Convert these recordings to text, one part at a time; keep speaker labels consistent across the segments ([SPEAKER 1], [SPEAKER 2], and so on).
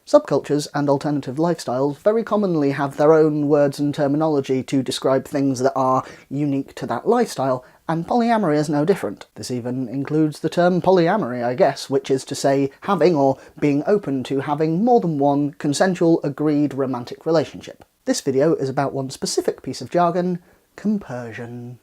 [SPEAKER 1] Subcultures and alternative lifestyles very commonly have their own words and terminology to describe things that are unique to that lifestyle, and polyamory is no different. This even includes the term polyamory, I guess, which is to say having or being open to having more than one consensual, agreed romantic relationship. This video is about one specific piece of jargon: compersion.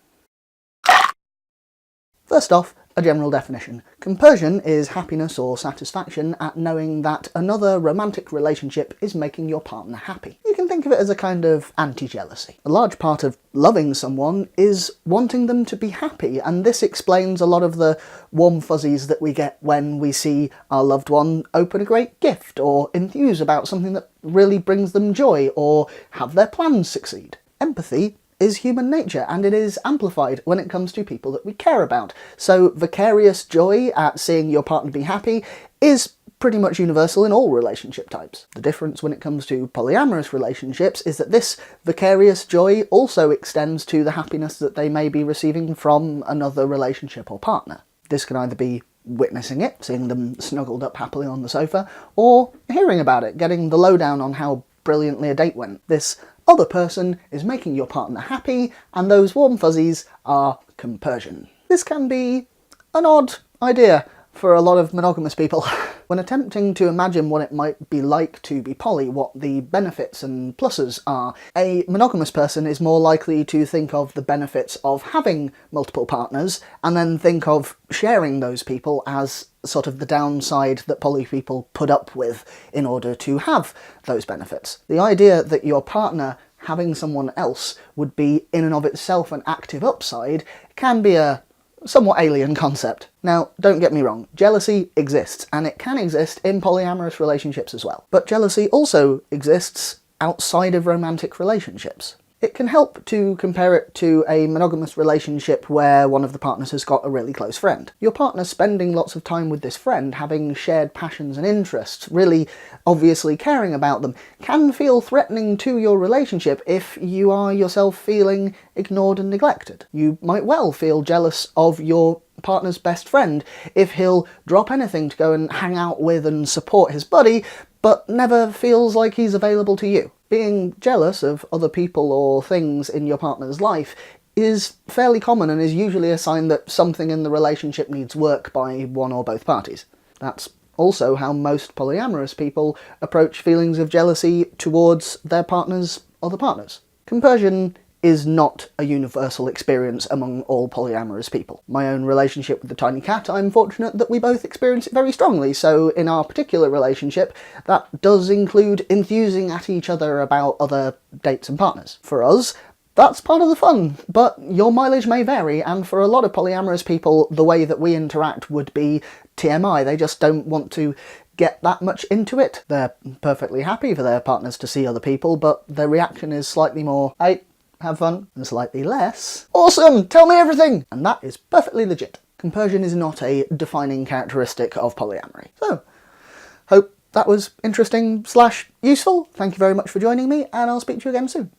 [SPEAKER 1] First off, a general definition. Compersion is happiness or satisfaction at knowing that another romantic relationship is making your partner happy. You can think of it as a kind of anti-jealousy. A large part of loving someone is wanting them to be happy, and this explains a lot of the warm fuzzies that we get when we see our loved one open a great gift, or enthuse about something that really brings them joy, or have their plans succeed. Empathy is human nature, and it is amplified when it comes to people that we care about. So vicarious joy at seeing your partner be happy is pretty much universal in all relationship types. The difference when it comes to polyamorous relationships is that this vicarious joy also extends to the happiness that they may be receiving from another relationship or partner. This can either be witnessing it, seeing them snuggled up happily on the sofa, or hearing about it, getting the lowdown on how brilliantly a date went. This other person is making your partner happy, and those warm fuzzies are compersion. This can be an odd idea for a lot of monogamous people. When attempting to imagine what it might be like to be poly, what the benefits and pluses are, a monogamous person is more likely to think of the benefits of having multiple partners, and then think of sharing those people as sort of the downside that poly people put up with in order to have those benefits. The idea that your partner having someone else would be in and of itself an active upside can be a somewhat alien concept. Now, don't get me wrong, jealousy exists, and it can exist in polyamorous relationships as well. But jealousy also exists outside of romantic relationships. It can help to compare it to a monogamous relationship where one of the partners has got a really close friend. Your partner spending lots of time with this friend, having shared passions and interests, really obviously caring about them, can feel threatening to your relationship if you are yourself feeling ignored and neglected. You might well feel jealous of your partner's best friend if he'll drop anything to go and hang out with and support his buddy, but never feels like he's available to you. Being jealous of other people or things in your partner's life is fairly common and is usually a sign that something in the relationship needs work by one or both parties. That's also how most polyamorous people approach feelings of jealousy towards their partner's other partners. Compersion is not a universal experience among all polyamorous people. My own relationship with the tiny cat, I'm fortunate that we both experience it very strongly, so in our particular relationship, that does include enthusing at each other about other dates and partners. For us, that's part of the fun, but your mileage may vary, and for a lot of polyamorous people, the way that we interact would be TMI. They just don't want to get that much into it. They're perfectly happy for their partners to see other people, but their reaction is slightly more, "Hey, have fun," and slightly less, "Awesome, tell me everything!" And that is perfectly legit. Compersion is not a defining characteristic of polyamory. So, hope that was interesting / useful. Thank you very much for joining me, and I'll speak to you again soon.